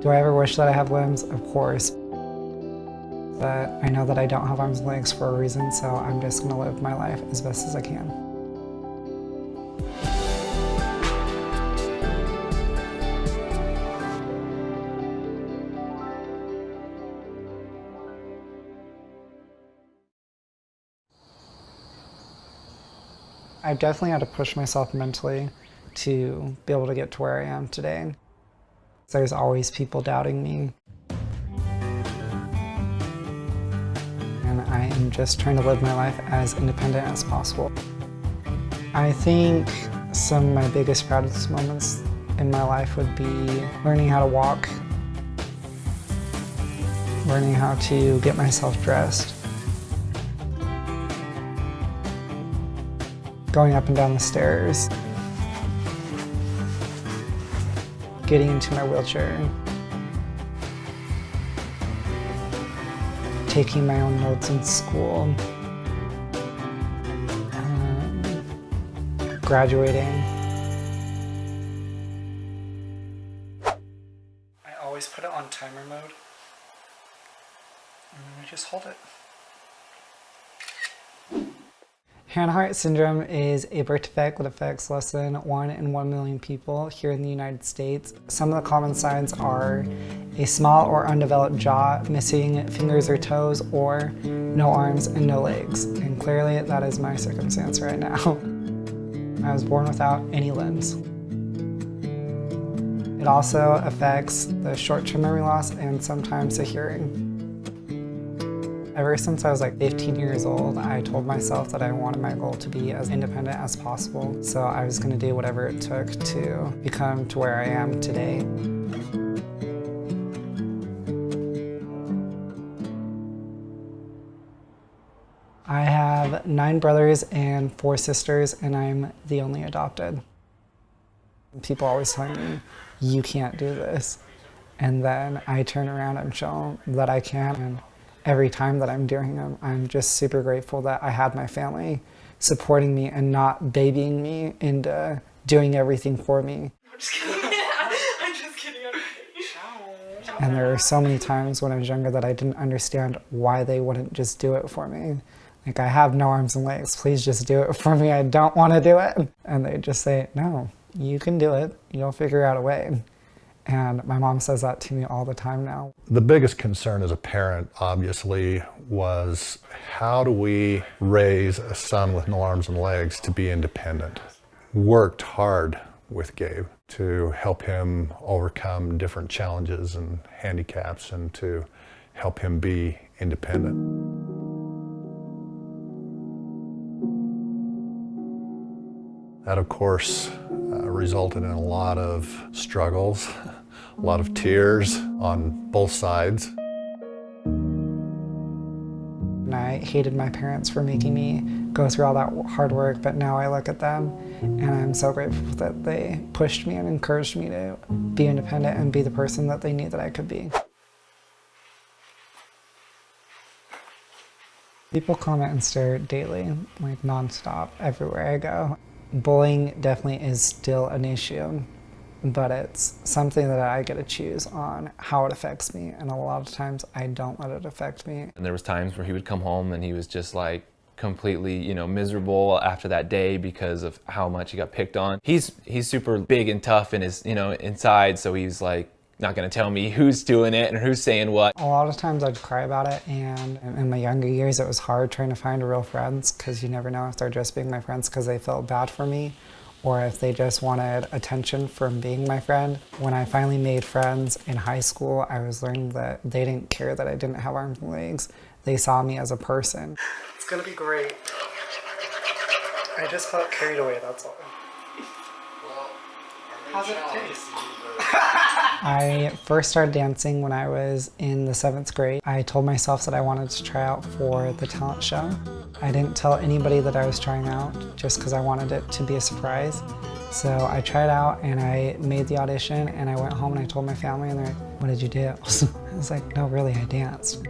Do I ever wish that I have limbs? Of course. But I know that I don't have arms and legs for a reason, so I'm just gonna live my life as best as I can. I've definitely had to push myself mentally to be able to get to where I am today. There's always people doubting me. And I am just trying to live my life as independent as possible. I think some of my biggest proudest moments in my life would be learning how to walk, learning how to get myself dressed, going up and down the stairs, getting into my wheelchair, taking my own notes in school, graduating. I always put it on timer mode, and then I just hold it. Hanhart syndrome is a birth defect that affects less than 1 in 1 million people here in the United States. Some of the common signs are a small or undeveloped jaw, missing fingers or toes, or no arms and no legs. And clearly that is my circumstance right now. I was born without any limbs. It also affects the short-term memory loss and sometimes the hearing. Ever since I was like 15 years old, I told myself that I wanted my goal to be as independent as possible. So I was gonna do whatever it took to become to where I am today. I have 9 brothers and 4 sisters, and I'm the only adopted. People always tell me, you can't do this. And then I turn around and show them that I can. And every time that I'm doing them, I'm just super grateful that I had my family supporting me and not babying me into doing everything for me. I'm just kidding. I'm just kidding. And there were so many times when I was younger that I didn't understand why they wouldn't just do it for me. Like, I have no arms and legs, please just do it for me, I don't want to do it. And they just say, no, you can do it, you'll figure out a way. And my mom says that to me all the time now. The biggest concern as a parent, obviously, was how do we raise a son with no arms and legs to be independent? Worked hard with Gabe to help him overcome different challenges and handicaps and to help him be independent. That, of course, resulted in a lot of struggles, a lot of tears on both sides. And I hated my parents for making me go through all that hard work, but now I look at them and I'm so grateful that they pushed me and encouraged me to be independent and be the person that they knew that I could be. People comment and stare daily, like nonstop, everywhere I go. Bullying definitely is still an issue, but it's something that I get to choose on how it affects me, and a lot of times I don't let it affect me. And there was times where he would come home and he was just like completely, miserable after that day because of how much he got picked on. He's super big and tough in his, inside, so he's like not gonna tell me who's doing it and who's saying what. A lot of times I'd cry about it, and in my younger years it was hard trying to find real friends because you never know if they're just being my friends because they felt bad for me or if they just wanted attention from being my friend. When I finally made friends in high school, I was learning that they didn't care that I didn't have arms and legs. They saw me as a person. It's gonna be great. I just got carried away, that's all. Well, how's it taste? I first started dancing when I was in the 7th grade. I told myself that I wanted to try out for the talent show. I didn't tell anybody that I was trying out just because I wanted it to be a surprise. So I tried out and I made the audition and I went home and I told my family and they're like, what did you do? I was like, no, really, I danced.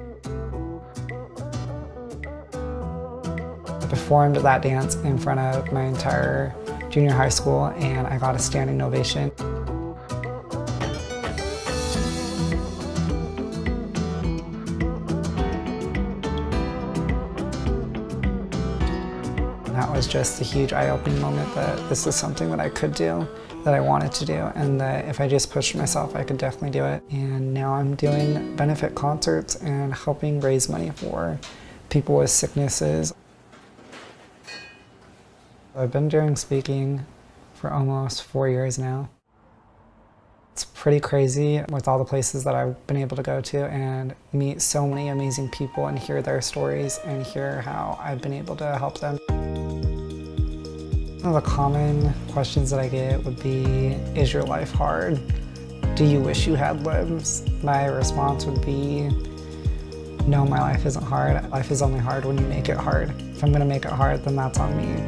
I performed that dance in front of my entire junior high school and I got a standing ovation. was just a huge eye-opening moment that this is something that I could do, that I wanted to do, and that if I just pushed myself, I could definitely do it. And now I'm doing benefit concerts and helping raise money for people with sicknesses. I've been doing speaking for almost 4 years now. It's pretty crazy with all the places that I've been able to go to and meet so many amazing people and hear their stories and hear how I've been able to help them. One of the common questions that I get would be, is your life hard? Do you wish you had limbs? My response would be, no, my life isn't hard. Life is only hard when you make it hard. If I'm gonna make it hard, then that's on me.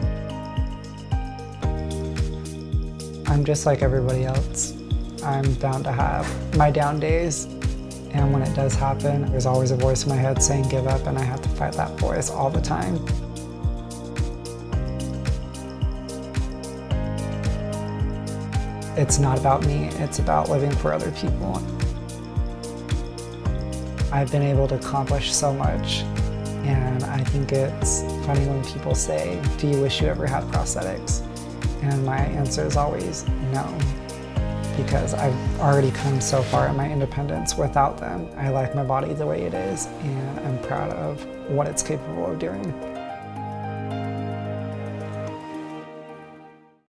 I'm just like everybody else. I'm bound to have my down days, and when it does happen, there's always a voice in my head saying give up, and I have to fight that voice all the time. It's not about me, it's about living for other people. I've been able to accomplish so much, and I think it's funny when people say, do you wish you ever had prosthetics? And my answer is always no, because I've already come so far in my independence without them. I like my body the way it is, and I'm proud of what it's capable of doing.